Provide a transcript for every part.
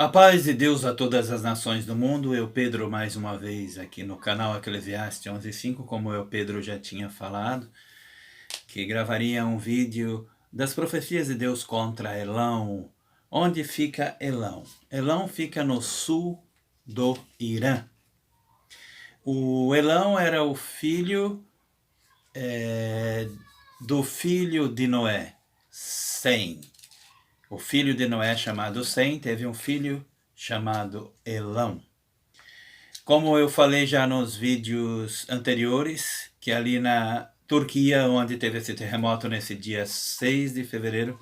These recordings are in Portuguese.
A paz de Deus a todas as nações do mundo. Eu, Pedro, mais uma vez aqui no canal Eclesiastes 11:5, como eu, Pedro, já tinha falado, que gravaria um vídeo das profecias de Deus contra Elão. Onde fica Elão? Elão fica no sul do Irã. O Elão era o filho do filho de Noé, Sem. O filho de Noé, chamado Sem, teve um filho chamado Elão. Como eu falei já nos vídeos anteriores, que ali na Turquia, onde teve esse terremoto nesse dia 6 de fevereiro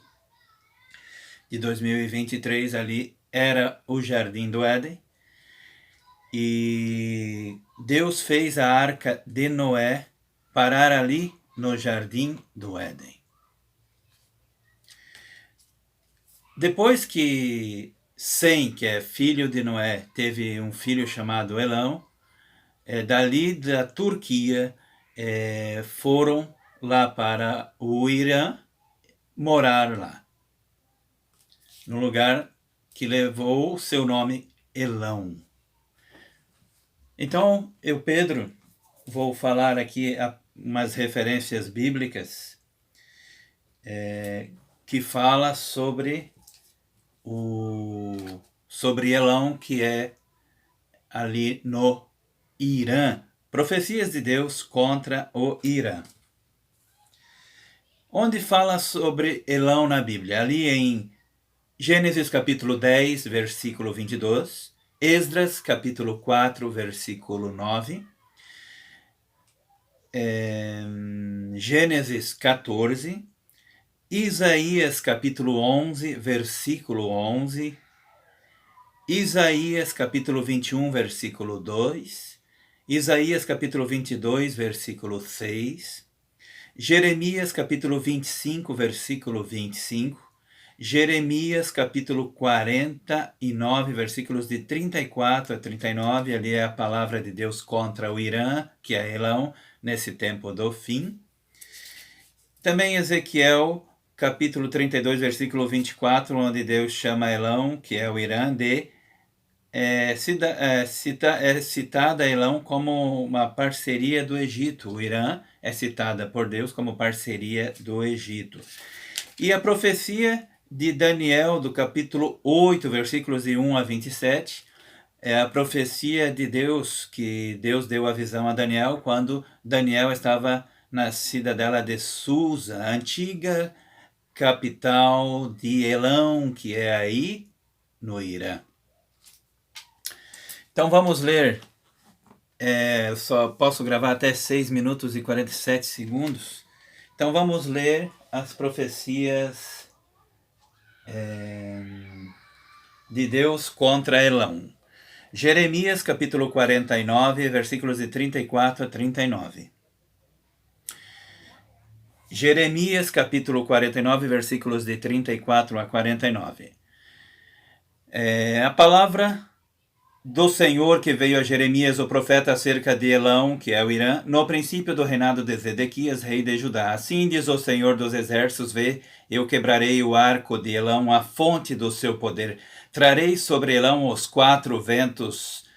de 2023, ali era o Jardim do Éden. E Deus fez a arca de Noé parar ali no Jardim do Éden. Depois que Sem, que é filho de Noé, teve um filho chamado Elão, dali da Turquia foram lá para o Irã morar lá, no lugar que levou seu nome Elão. Então, eu, Pedro, vou falar aqui umas referências bíblicas que fala sobre Elão, que é ali no Irã. Profecias de Deus contra o Irã. Onde fala sobre Elão na Bíblia? Ali em Gênesis capítulo 10, versículo 22, Esdras capítulo 4, versículo 9, Gênesis 14, Isaías capítulo 11, versículo 11, Isaías capítulo 21, versículo 2, Isaías capítulo 22, versículo 6, Jeremias capítulo 25, versículo 25, Jeremias capítulo 49, versículos de 34 a 39, ali é a palavra de Deus contra o Irã, que é Elão, nesse tempo do fim. Também Ezequiel capítulo 32, versículo 24, onde Deus chama Elão, que é o Irã, citada Elão como uma parceria do Egito. O Irã é citada por Deus como parceria do Egito. E a profecia de Daniel, do capítulo 8, versículos de 1 a 27, é a profecia de Deus, que Deus deu a visão a Daniel quando Daniel estava na cidadela de Susa, a antiga capital de Elão, que é aí no Irã. Então vamos ler, só posso gravar até 6 minutos e 47 segundos. Então vamos ler as profecias de Deus contra Elão. Jeremias capítulo 49, versículos de 34 a 39. Jeremias capítulo 49, versículos de 34 a 49. A palavra do Senhor que veio a Jeremias, o profeta, acerca de Elão, que é o Irã, no princípio do reinado de Zedequias, rei de Judá. Assim diz o Senhor dos exércitos: vê, eu quebrarei o arco de Elão, a fonte do seu poder. Trarei sobre Elão os 4 ventos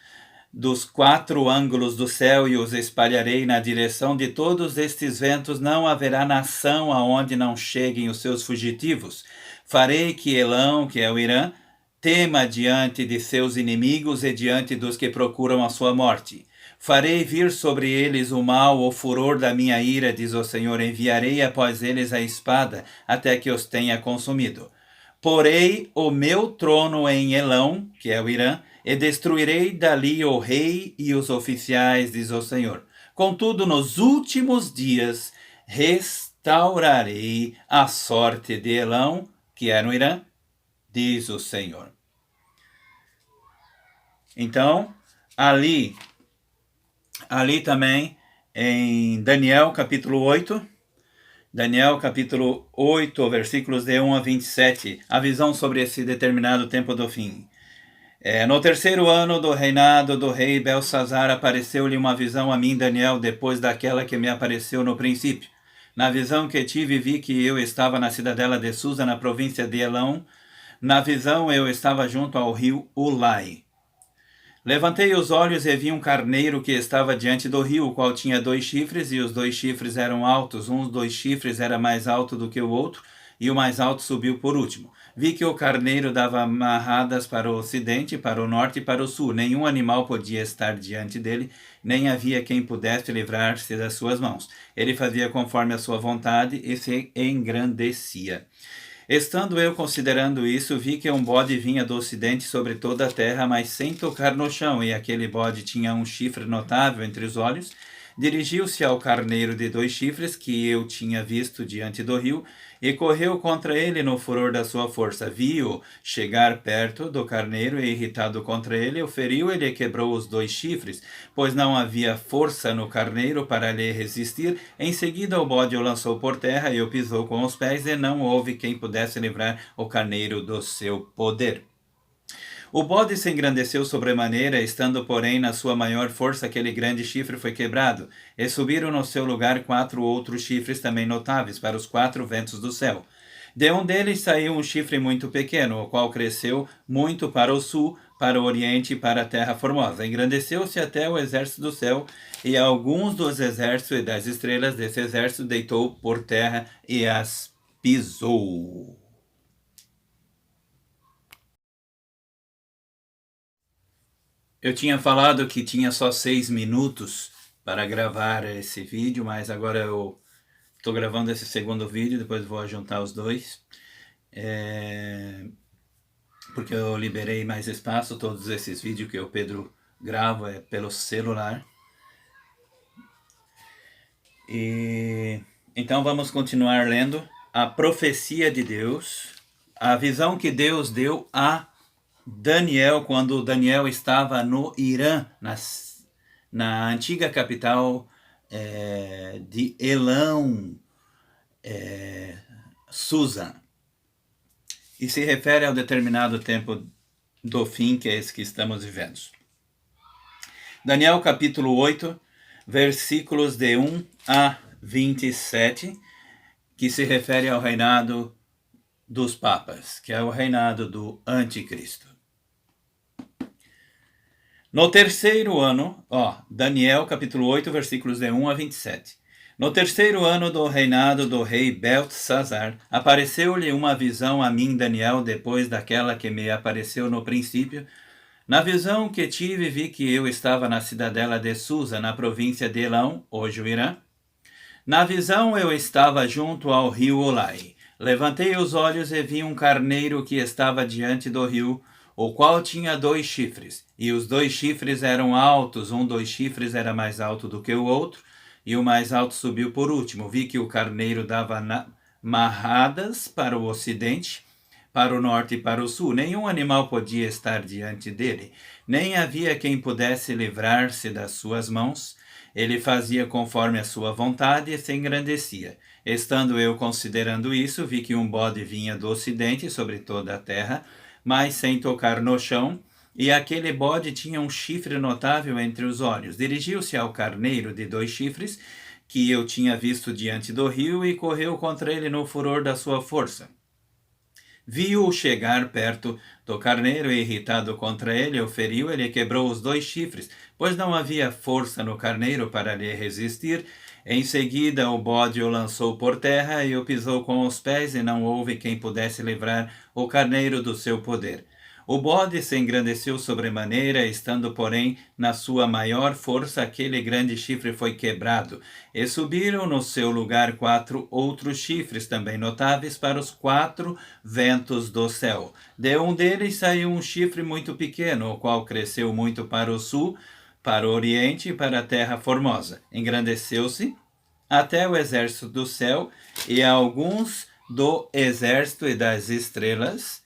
dos 4 ângulos do céu e os espalharei na direção de todos estes ventos. Não haverá nação aonde não cheguem os seus fugitivos. Farei que Elão, que é o Irã, tema diante de seus inimigos e diante dos que procuram a sua morte. Farei vir sobre eles o mal, o furor da minha ira, diz o Senhor. Enviarei após eles a espada, até que os tenha consumido. Porei o meu trono em Elão, que é o Irã, e destruirei dali o rei e os oficiais, diz o Senhor. Contudo, nos últimos dias, restaurarei a sorte de Elão, que é no Irã, diz o Senhor. Então, ali também, em Daniel capítulo 8, versículos de 1 a 27, a visão sobre esse determinado tempo do fim. No terceiro ano do reinado do rei Belsazar, apareceu-lhe uma visão a mim, Daniel, depois daquela que me apareceu no princípio. Na visão que tive, vi que eu estava na cidadela de Susa, na província de Elão, Na visão eu estava junto ao rio Ulai. Levantei os olhos e vi um carneiro que estava diante do rio, o qual tinha 2 chifres, e os 2 chifres eram altos. Um dos 2 chifres era mais alto do que o outro, e o mais alto subiu por último. Vi que o carneiro dava amarradas para o ocidente, para o norte e para o sul. Nenhum animal podia estar diante dele, nem havia quem pudesse livrar-se das suas mãos. Ele fazia conforme a sua vontade e se engrandecia. Estando eu considerando isso, vi que um bode vinha do ocidente sobre toda a terra, mas sem tocar no chão, e aquele bode tinha um chifre notável entre os olhos. Dirigiu-se ao carneiro de 2 chifres, que eu tinha visto diante do rio, e correu contra ele no furor da sua força. Vi-o chegar perto do carneiro, e irritado contra ele, o feriu e lhe quebrou os 2 chifres, pois não havia força no carneiro para lhe resistir. Em seguida o bode o lançou por terra e o pisou com os pés, e não houve quem pudesse livrar o carneiro do seu poder. O bode se engrandeceu sobremaneira, estando, porém, na sua maior força, aquele grande chifre foi quebrado, e subiram no seu lugar 4 outros chifres também notáveis, para os 4 ventos do céu. De um deles saiu um chifre muito pequeno, o qual cresceu muito para o sul, para o oriente e para a terra formosa. Engrandeceu-se até o exército do céu, e alguns dos exércitos e das estrelas desse exército deitou por terra e as pisou. Eu tinha falado que tinha só 6 minutos para gravar esse vídeo, mas agora eu estou gravando esse segundo vídeo, depois vou juntar os dois. Porque eu liberei mais espaço. Todos esses vídeos que o Pedro grava é pelo celular. Então vamos continuar lendo a profecia de Deus, a visão que Deus deu a Daniel, quando Daniel estava no Irã, na antiga capital de Elão, Susa. E se refere ao determinado tempo do fim, que é esse que estamos vivendo. Daniel capítulo 8, versículos de 1 a 27, que se refere ao reinado dos papas, que é o reinado do anticristo. No terceiro ano, Daniel capítulo 8, versículos de 1 a 27. No terceiro ano do reinado do rei Beltesazar, apareceu-lhe uma visão a mim, Daniel, depois daquela que me apareceu no princípio. Na visão que tive, vi que eu estava na cidadela de Susa, na província de Elão, hoje o Irã. Na visão eu estava junto ao rio Ulai. Levantei os olhos e vi um carneiro que estava diante do rio, o qual tinha 2 chifres, e os 2 chifres eram altos. Um dos chifres era mais alto do que o outro, e o mais alto subiu por último. Vi que o carneiro dava marradas para o ocidente, para o norte e para o sul. Nenhum animal podia estar diante dele, nem havia quem pudesse livrar-se das suas mãos. Ele fazia conforme a sua vontade e se engrandecia. Estando eu considerando isso, vi que um bode vinha do ocidente sobre toda a terra, mas sem tocar no chão, e aquele bode tinha um chifre notável entre os olhos. Dirigiu-se ao carneiro de 2 chifres, que eu tinha visto diante do rio, e correu contra ele no furor da sua força. Viu-o chegar perto do carneiro, e irritado contra ele, o feriu e lhe quebrou os 2 chifres, pois não havia força no carneiro para lhe resistir. Em seguida o bode o lançou por terra e o pisou com os pés, e não houve quem pudesse livrar o carneiro do seu poder. O bode se engrandeceu sobremaneira, estando, porém, na sua maior força, aquele grande chifre foi quebrado, e subiram no seu lugar 4 outros chifres, também notáveis, para os 4 ventos do céu. De um deles saiu um chifre muito pequeno, o qual cresceu muito para o sul, para o oriente e para a terra formosa. Engrandeceu-se até o exército do céu, e alguns do exército e das estrelas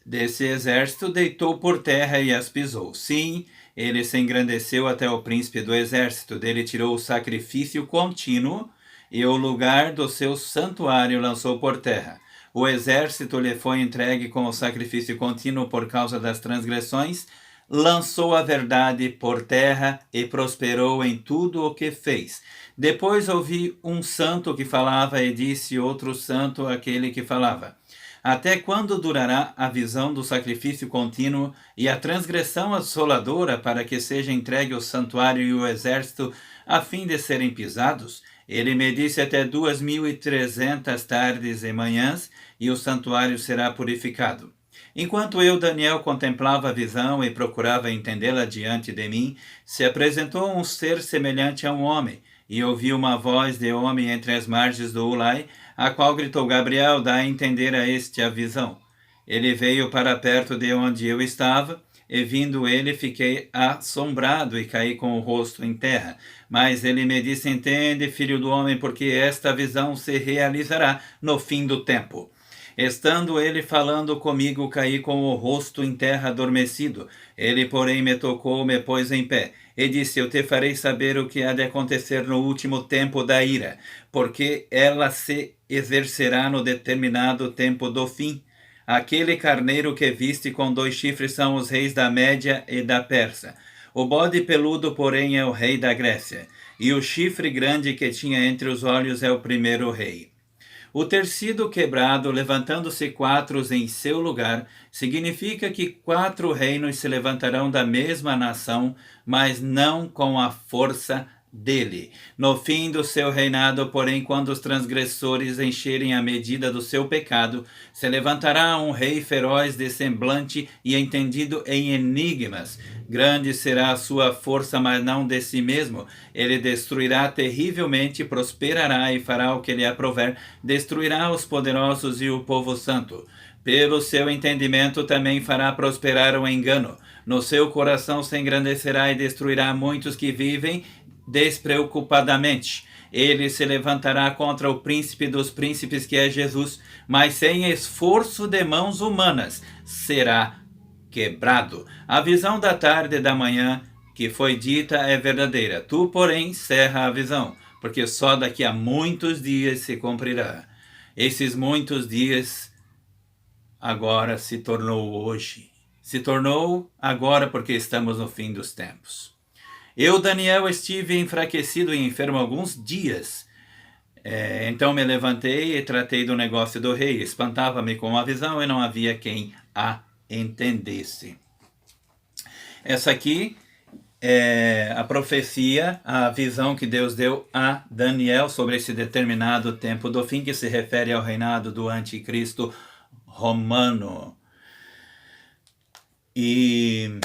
desse exército deitou por terra e as pisou. Sim, ele se engrandeceu até o príncipe do exército. Dele tirou o sacrifício contínuo, e o lugar do seu santuário lançou por terra. O exército lhe foi entregue com o sacrifício contínuo por causa das transgressões. Lançou a verdade por terra e prosperou em tudo o que fez. Depois ouvi um santo que falava, e disse outro santo àquele que falava: Até quando durará a visão do sacrifício contínuo e a transgressão assoladora para que seja entregue o santuário e o exército a fim de serem pisados? Ele me disse até 2.300 tardes e manhãs e o santuário será purificado. Enquanto eu, Daniel, contemplava a visão e procurava entendê-la diante de mim, se apresentou um ser semelhante a um homem, e ouvi uma voz de homem entre as margens do Ulai, a qual gritou: Gabriel, dá a entender a este a visão. Ele veio para perto de onde eu estava, e vindo ele, fiquei assombrado e caí com o rosto em terra. Mas ele me disse: entende, filho do homem, porque esta visão se realizará no fim do tempo. Estando ele falando comigo, caí com o rosto em terra adormecido. Ele, porém, me tocou, me pôs em pé, e disse: eu te farei saber o que há de acontecer no último tempo da ira, porque ela se exercerá no determinado tempo do fim. Aquele carneiro que viste com 2 chifres são os reis da Média e da Pérsia. O bode peludo, porém, é o rei da Grécia, e o chifre grande que tinha entre os olhos é o primeiro rei. O ter sido quebrado, levantando-se 4 em seu lugar, significa que 4 reinos se levantarão da mesma nação, mas não com a força dele. No fim do seu reinado, porém, quando os transgressores encherem a medida do seu pecado, se levantará um rei feroz de semblante e entendido em enigmas. Grande será a sua força, mas não de si mesmo. Ele destruirá terrivelmente, prosperará e fará o que lhe aprouver, destruirá os poderosos e o povo santo. Pelo seu entendimento também fará prosperar o engano. No seu coração se engrandecerá e destruirá muitos que vivem despreocupadamente. Ele se levantará contra o príncipe dos príncipes, que é Jesus, mas sem esforço de mãos humanas será quebrado. A visão da tarde e da manhã que foi dita é verdadeira. Tu, porém, cerra a visão, porque só daqui a muitos dias se cumprirá. Esses muitos dias agora se tornou hoje. Se tornou agora porque estamos no fim dos tempos. Eu, Daniel, estive enfraquecido e enfermo alguns dias. Então me levantei e tratei do negócio do rei. Espantava-me com a visão e não havia quem a entendesse. Essa aqui é a profecia, a visão que Deus deu a Daniel sobre esse determinado tempo do fim, que se refere ao reinado do anticristo romano. E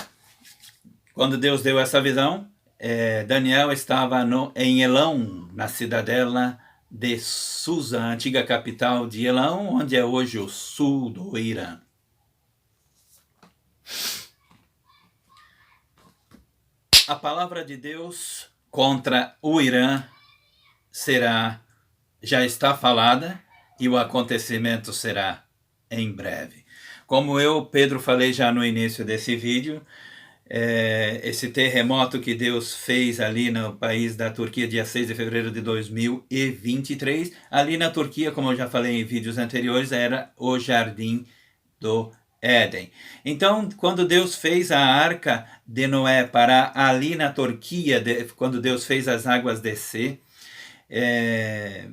quando Deus deu essa visão, Daniel estava em Elão, na cidadela de Susa, a antiga capital de Elão, onde é hoje o sul do Irã. A palavra de Deus contra o Irã já está falada, e o acontecimento será em breve. Como eu, Pedro, falei já no início desse vídeo, esse terremoto que Deus fez ali no país da Turquia, dia 6 de fevereiro de 2023, ali na Turquia, como eu já falei em vídeos anteriores, era o Jardim do Éden. Então, quando Deus fez a arca de Noé para ali na Turquia, quando Deus fez as águas descer,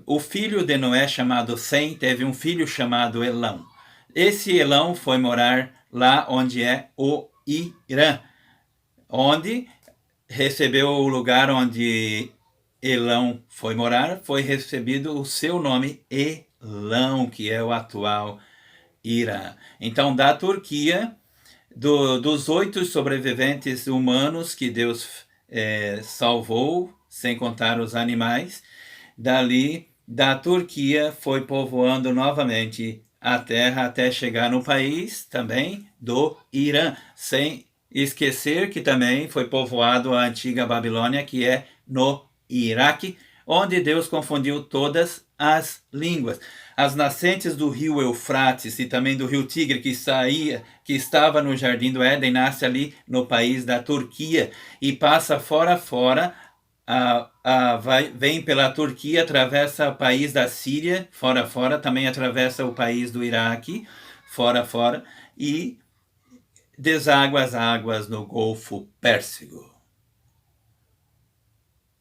o filho de Noé, chamado Sem, teve um filho chamado Elão. Esse Elão foi morar lá onde é o Irã, onde recebeu o lugar onde Elão foi morar, foi recebido o seu nome Elão, que é o atual Irã. Então, da Turquia, dos 8 sobreviventes humanos que Deus salvou, sem contar os animais, dali da Turquia foi povoando novamente a terra até chegar no país também do Irã, sem esquecer que também foi povoado a antiga Babilônia, que é no Iraque, onde Deus confundiu todas as línguas. As nascentes do rio Eufrates e também do rio Tigre, que estava no Jardim do Éden, nasce ali no país da Turquia e passa fora, vem pela Turquia, atravessa o país da Síria, fora, também atravessa o país do Iraque, fora, e deságua as águas no Golfo Pérsico.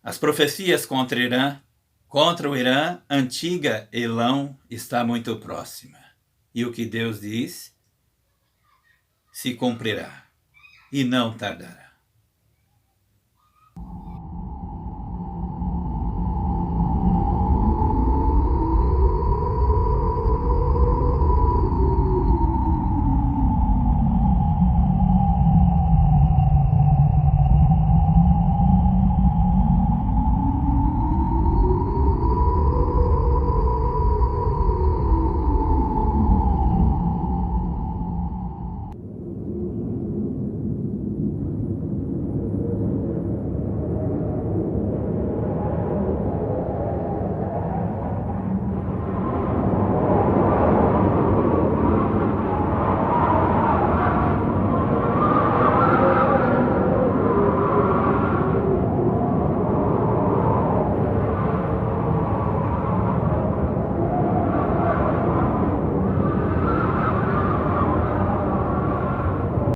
As profecias contra o Irã, antiga Elão, está muito próxima. E o que Deus diz se cumprirá, e não tardará.